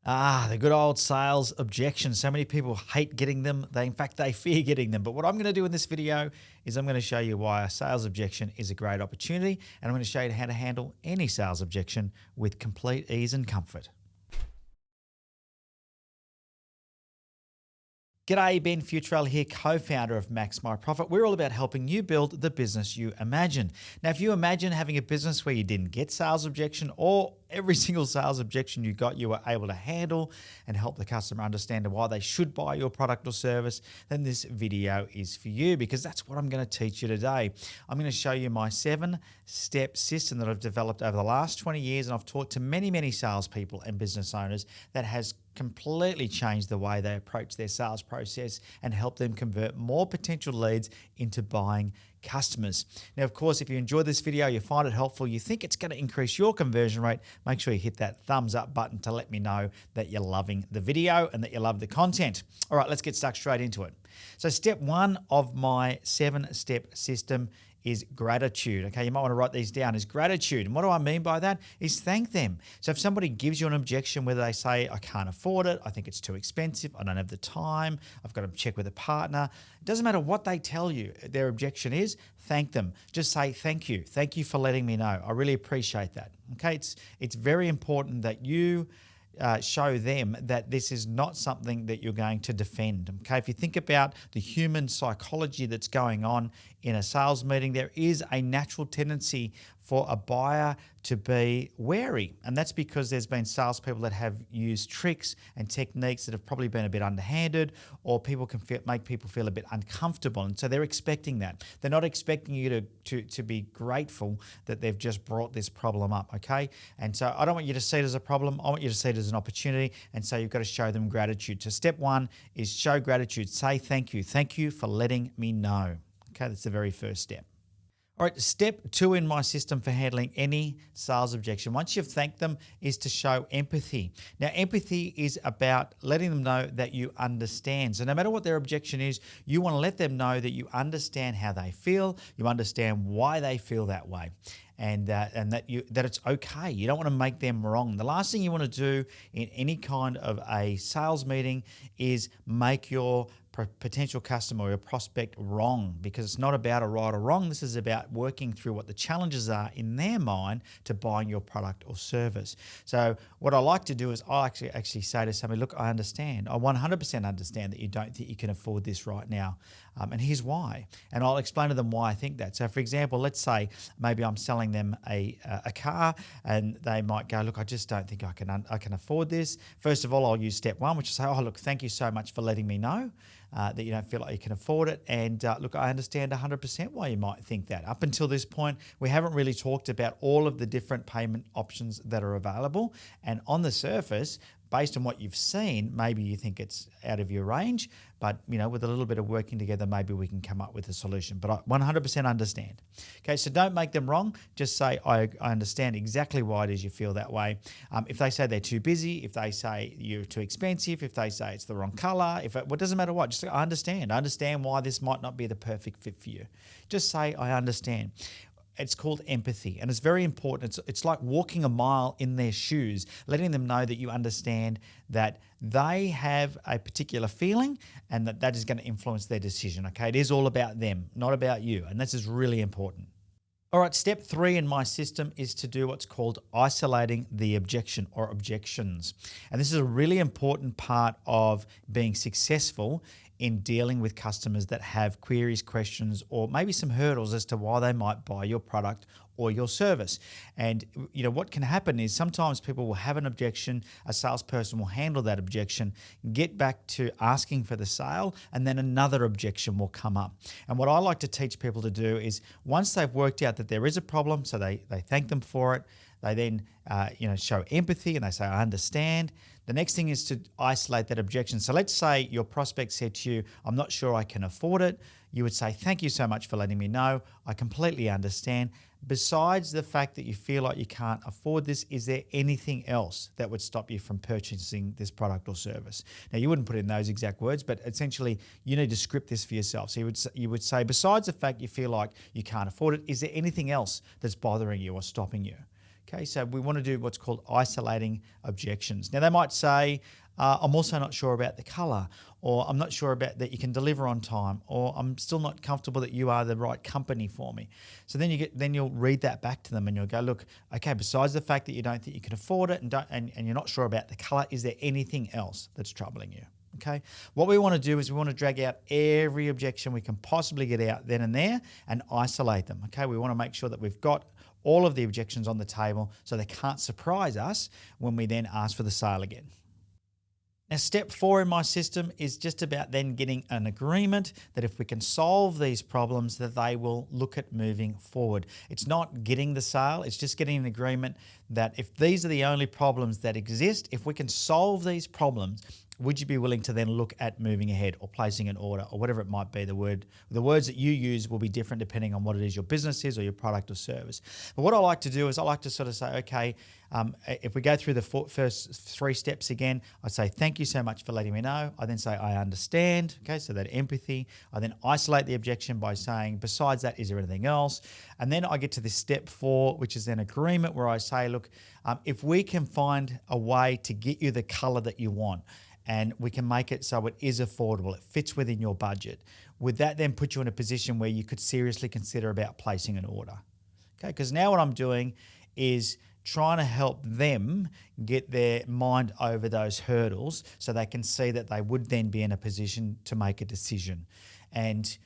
The good old sales objections. So many people hate getting them. In fact, they fear getting them. But what I'm going to do in this video is I'm going to show you why a sales objection is a great opportunity. And I'm going to show you how to handle any sales objection with complete ease and comfort. G'day, Ben Futrell here, co-founder of Max My Profit. We're all about helping you build the business you imagine. Now, if you imagine having a business where you didn't get sales objection, or every single sales objection you got, you were able to handle and help the customer understand why they should buy your product or service, then this video is for you, because that's what I'm going to teach you today. I'm going to show you my 7-step system that I've developed over the last 20 years, and I've talked to many salespeople and business owners that has completely changed the way they approach their sales process and help them convert more potential leads into buying customers. Now, of course, if you enjoyed this video, you find it helpful, you think it's going to increase your conversion rate, make sure you hit that thumbs up button to let me know that you're loving the video and that you love the content. All right, let's get stuck straight into it. So step 1 of my 7-step system is gratitude. Okay, you might want to write these down, is gratitude. And what do I mean by that? Is thank them. So if somebody gives you an objection, whether they say, I can't afford it, I think it's too expensive, I don't have the time, I've got to check with a partner, it doesn't matter what they tell you, their objection is, thank them. Just say, thank you. Thank you for letting me know. I really appreciate that. Okay, it's very important that you show them that this is not something that you're going to defend. Okay, if you think about the human psychology that's going on in a sales meeting, there is a natural tendency for a buyer to be wary. And that's because there's been salespeople that have used tricks and techniques that have probably been a bit underhanded, or people can make people feel a bit uncomfortable. And so they're expecting that. They're not expecting you to be grateful that they've just brought this problem up, okay? And so I don't want you to see it as a problem. I want you to see it as an opportunity. And so you've got to show them gratitude. So step 1 is show gratitude. Say thank you. Thank you for letting me know. Okay, that's the very first step. All right, step 2 in my system for handling any sales objection, once you've thanked them, is to show empathy. Now, empathy is about letting them know that you understand. So no matter what their objection is, you want to let them know that you understand how they feel, you understand why they feel that way, and that it's okay. You don't want to make them wrong. The last thing you want to do in any kind of a sales meeting is make your potential customer or your prospect wrong, because it's not about a right or wrong. This is about working through what the challenges are in their mind to buying your product or service. So what I like to do is I actually say to somebody, look, I understand. I 100% understand that you don't think you can afford this right now. And here's why. And I'll explain to them why I think that. So for example, let's say maybe I'm selling them a car, and they might go, look, I just don't think I can afford this. First of all, I'll use step 1, which is say, oh, look, thank you so much for letting me know that you don't feel like you can afford it. And look, I understand 100% why you might think that. Up until this point, we haven't really talked about all of the different payment options that are available. And on the surface, based on what you've seen, maybe you think it's out of your range, but with a little bit of working together, maybe we can come up with a solution. But I 100% understand. Okay, so don't make them wrong. Just say, I understand exactly why it is you feel that way. If they say they're too busy, if they say you're too expensive, if they say it's the wrong color, it doesn't matter what, just say, I understand. I understand why this might not be the perfect fit for you. Just say, I understand. It's called empathy, and it's very important. It's like walking a mile in their shoes, letting them know that you understand that they have a particular feeling and that is going to influence their decision, okay? It is all about them, not about you, and this is really important. All right, step 3 in my system is to do what's called isolating the objection or objections. And this is a really important part of being successful in dealing with customers that have queries, questions, or maybe some hurdles as to why they might buy your product or your service. And what can happen is sometimes people will have an objection, a salesperson will handle that objection, get back to asking for the sale, and then another objection will come up. And what I like to teach people to do is, once they've worked out that there is a problem, so they thank them for it, they then show empathy and they say, I understand. The next thing is to isolate that objection. So let's say your prospect said to you, I'm not sure I can afford it. You would say, thank you so much for letting me know. I completely understand. Besides the fact that you feel like you can't afford this, is there anything else that would stop you from purchasing this product or service? Now, you wouldn't put in those exact words, but essentially you need to script this for yourself. So you would say, besides the fact you feel like you can't afford it, is there anything else that's bothering you or stopping you? Okay, so we want to do what's called isolating objections. Now, they might say, I'm also not sure about the color, or I'm not sure about that you can deliver on time, or I'm still not comfortable that you are the right company for me. So then you'll read that back to them and you'll go, look, okay, besides the fact that you don't think you can afford it and you're not sure about the color, is there anything else that's troubling you? Okay. What we want to do is we want to drag out every objection we can possibly get out then and there and isolate them. Okay. We want to make sure that we've got all of the objections on the table so they can't surprise us when we then ask for the sale again. Now, step 4 in my system is just about then getting an agreement that if we can solve these problems, that they will look at moving forward. It's not getting the sale, it's just getting an agreement that if these are the only problems that exist, if we can solve these problems, would you be willing to then look at moving ahead or placing an order or whatever it might be? The words that you use will be different depending on what it is your business is or your product or service. But what I like to do is I like to sort of say, okay, if we go through the first 3 steps again, I'd say, thank you so much for letting me know. I then say, I understand. Okay, so that empathy. I then isolate the objection by saying, besides that, is there anything else? And then I get to this step 4, which is an agreement where I say, look, if we can find a way to get you the color that you want, and we can make it so it is affordable, it fits within your budget, would that then put you in a position where you could seriously consider about placing an order? Okay, because now what I'm doing is trying to help them get their mind over those hurdles so they can see that they would then be in a position to make a decision. And,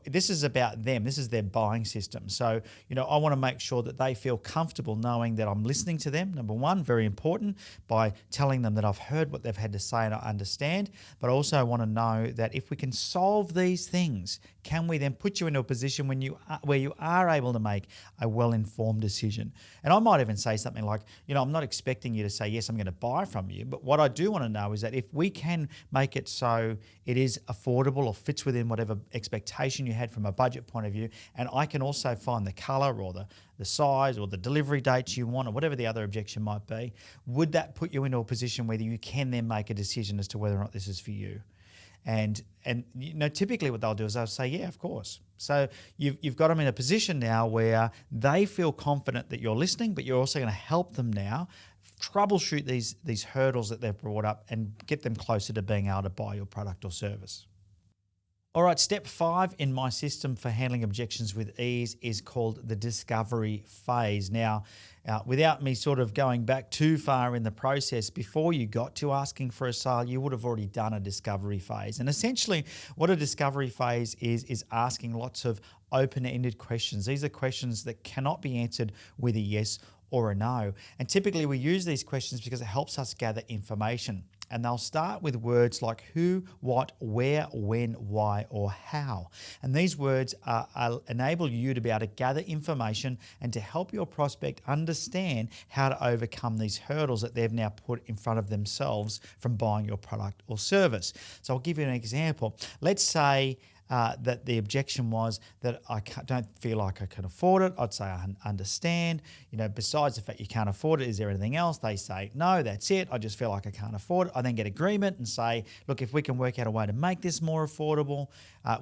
this is about them. This is their buying system. So, I want to make sure that they feel comfortable knowing that I'm listening to them. Number one, very important, by telling them that I've heard what they've had to say and I understand. But I also want to know that if we can solve these things, can we then put you into a position where you are able to make a well-informed decision? And I might even say something like, I'm not expecting you to say, yes, I'm going to buy from you. But what I do want to know is that if we can make it so it is affordable or fits within whatever expectation you had from a budget point of view, and I can also find the color or the size or the delivery dates you want or whatever the other objection might be, would that put you into a position where you can then make a decision as to whether or not this is for you? And typically what they'll do is they'll say, yeah, of course. So you've got them in a position now where they feel confident that you're listening, but you're also going to help them now troubleshoot these hurdles that they've brought up and get them closer to being able to buy your product or service. All right, step 5 in my system for handling objections with ease is called the discovery phase. Now, without me sort of going back too far in the process, before you got to asking for a sale, you would have already done a discovery phase. And essentially what a discovery phase is asking lots of open-ended questions. These are questions that cannot be answered with a yes or a no. And typically we use these questions because it helps us gather information. And they'll start with words like who, what, where, when, why, or how. And these words enable you to be able to gather information and to help your prospect understand how to overcome these hurdles that they've now put in front of themselves from buying your product or service. So I'll give you an example. Let's say that the objection was that I don't feel like I can afford it. I'd say I understand. Besides the fact you can't afford it, is there anything else? They say, no, that's it. I just feel like I can't afford it. I then get agreement and say, look, if we can work out a way to make this more affordable,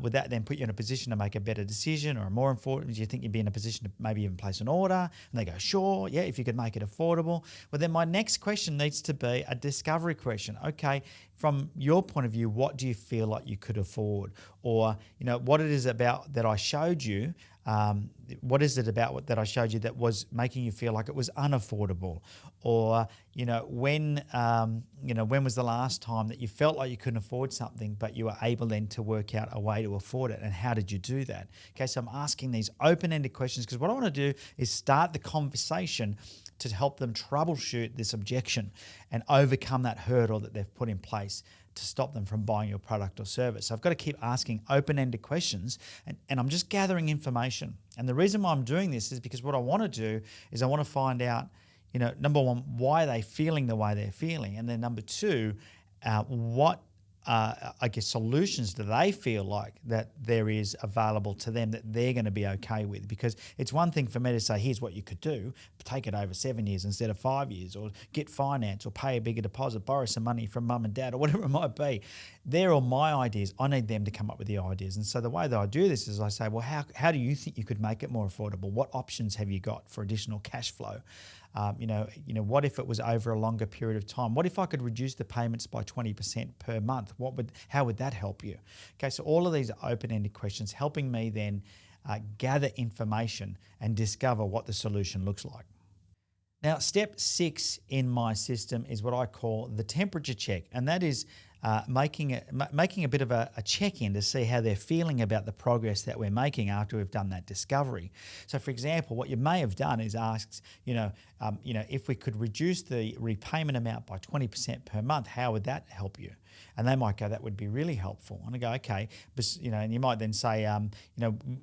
would that then put you in a position to make a better decision or a more affordable? Do you think you'd be in a position to maybe even place an order? And they go, sure, yeah, if you could make it affordable. Well, then my next question needs to be a discovery question. Okay, from your point of view, what do you feel like you could afford? Or, what it is about that I showed you, what is it about that I showed you that was making you feel like it was unaffordable? Or, when was the last time that you felt like you couldn't afford something, but you were able then to work out a way to afford it? And how did you do that? Okay, so I'm asking these open-ended questions because what I want to do is start the conversation to help them troubleshoot this objection and overcome that hurdle that they've put in place to stop them from buying your product or service. So I've got to keep asking open-ended questions and I'm just gathering information. And the reason why I'm doing this is because what I want to do is I want to find out, number one, why are they feeling the way they're feeling? And then number two, what solutions do they feel like that there is available to them that they're going to be okay with? Because it's one thing for me to say, here's what you could do, take it over 7 years instead of 5 years, or get finance, or pay a bigger deposit, borrow some money from mum and dad, or whatever it might be. They're all my ideas. I need them to come up with the ideas. And so the way that I do this is I say, well, how do you think you could make it more affordable? What options have you got for additional cash flow? What if it was over a longer period of time? What if I could reduce the payments by 20% per month? How would that help you? Okay, so all of these are open-ended questions, helping me then gather information and discover what the solution looks like. Now, step 6 in my system is what I call the temperature check, and that is making a bit of a check-in to see how they're feeling about the progress that we're making after we've done that discovery. So, for example, what you may have done is asked, if we could reduce the repayment amount by 20% per month, how would that help you? And they might go, that would be really helpful. And I go, okay, and you might then say,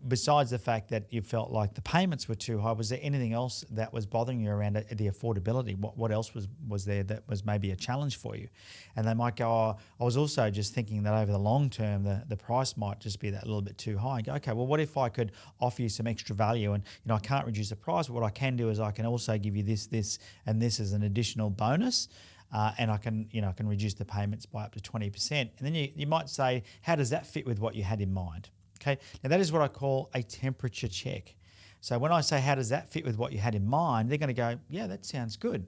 besides the fact that you felt like the payments were too high, was there anything else that was bothering you around the affordability? What else was there that was maybe a challenge for you? And they might go, oh, I was also just thinking that over the long term, the price might just be that little bit too high. And go, okay, well, what if I could offer you some extra value? And I can't reduce the price, but what I can do is I can also give you this, and this as an additional bonus. And I can reduce the payments by up to 20%. And then you might say, how does that fit with what you had in mind? Okay, now that is what I call a temperature check. So when I say, how does that fit with what you had in mind, they're going to go, yeah, that sounds good.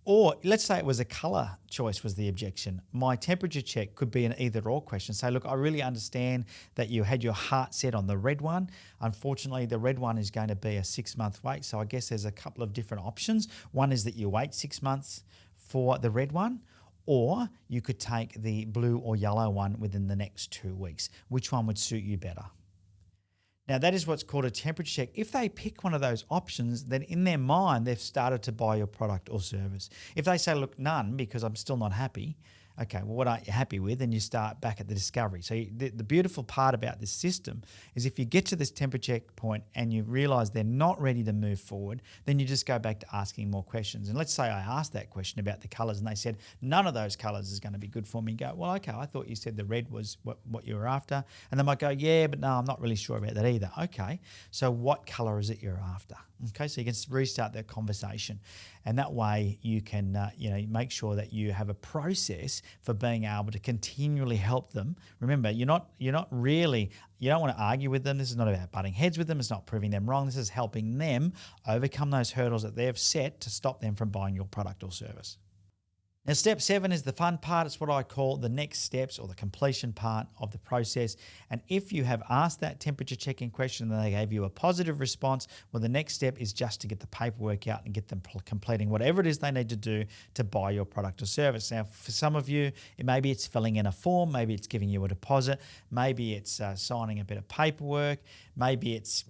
Or let's say it was a color choice was the objection. My temperature check could be an either or question. Say, look, I really understand that you had your heart set on the red one. Unfortunately, the red one is going to be a 6-month wait. So I guess there's a couple of different options. One is that you wait 6 months for the red one, or you could take the blue or yellow one within the next 2 weeks. Which one would suit you better? Now, that is what's called a temperature check. If they pick one of those options, then in their mind, they've started to buy your product or service. If they say, look, none, because I'm still not happy, okay, well, what aren't you happy with? And you start back at the discovery. So the beautiful part about this system is if you get to this temperature check point and you realize they're not ready to move forward, then you just go back to asking more questions. And let's say I asked that question about the colors and they said, none of those colors is going to be good for me. Go, well, okay, I thought you said the red was what you were after. And they might go, yeah, but no, I'm not really sure about that either. Okay, so what color is it you're after? Okay, so you can restart that conversation. And that way you can make sure that you have a process for being able to continually help them. Remember, you don't want to argue with them. This is not about butting heads with them. It's not proving them wrong. This is helping them overcome those hurdles that they've set to stop them from buying your product or service. Now, step 7 is the fun part. It's what I call the next steps or the completion part of the process. And if you have asked that temperature checking question and they gave you a positive response, well, the next step is just to get the paperwork out and get them completing whatever it is they need to do to buy your product or service. Now, for some of you, maybe it's filling in a form, maybe it's giving you a deposit, maybe it's signing a bit of paperwork, maybe it's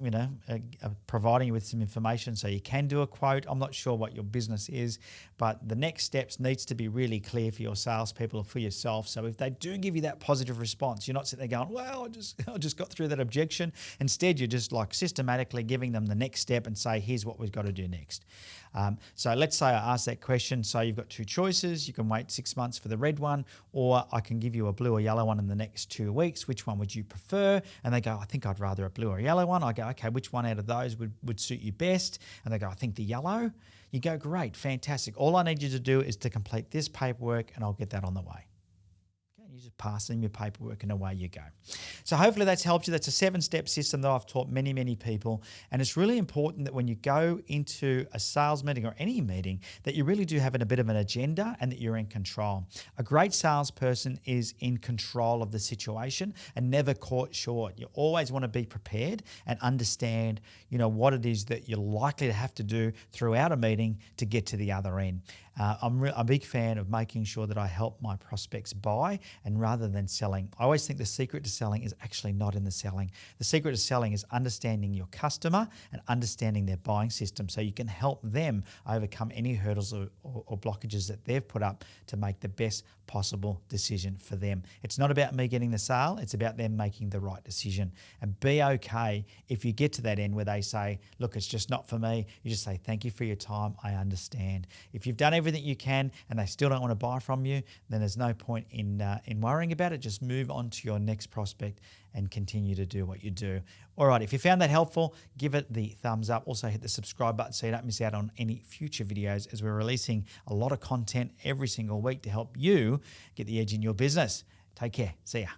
providing you with some information so you can do a quote. I'm not sure what your business is, but the next steps needs to be really clear for your salespeople or for yourself. So if they do give you that positive response, you're not sitting there going, well, I just got through that objection. Instead, you're just like systematically giving them the next step and say, here's what we've got to do next. So let's say I ask that question. So you've got 2 choices. You can wait 6 months for the red one, or I can give you a blue or yellow one in the next 2 weeks. Which one would you prefer? And they go, I think I'd rather a blue or yellow one. I go, okay, which one out of those would suit you best? And they go, I think the yellow. You go, great, fantastic. All I need you to do is to complete this paperwork and I'll get that on the way. Okay, you just pass them your paperwork and away you go. So hopefully that's helped you. That's a 7-step system that I've taught many, many people. And it's really important that when you go into a sales meeting or any meeting, that you really do have a bit of an agenda and that you're in control. A great salesperson is in control of the situation and never caught short. You always want to be prepared and understand, what it is that you're likely to have to do throughout a meeting to get to the other end. I'm a big fan of making sure that I help my prospects buy, and rather than selling. I always think the secret to selling is actually not in the selling. The secret to selling is understanding your customer and understanding their buying system so you can help them overcome any hurdles or blockages that they've put up to make the best possible decision for them. It's not about me getting the sale, it's about them making the right decision. And be okay if you get to that end where they say, look, it's just not for me. You just say, thank you for your time, I understand. If you've done everything you can and they still don't want to buy from you, then there's no point in worrying about it. Just move on to your next prospect and continue to do what you do. All right, if you found that helpful, give it the thumbs up. Also hit the subscribe button so you don't miss out on any future videos, as we're releasing a lot of content every single week to help you get the edge in your business. Take care. See ya.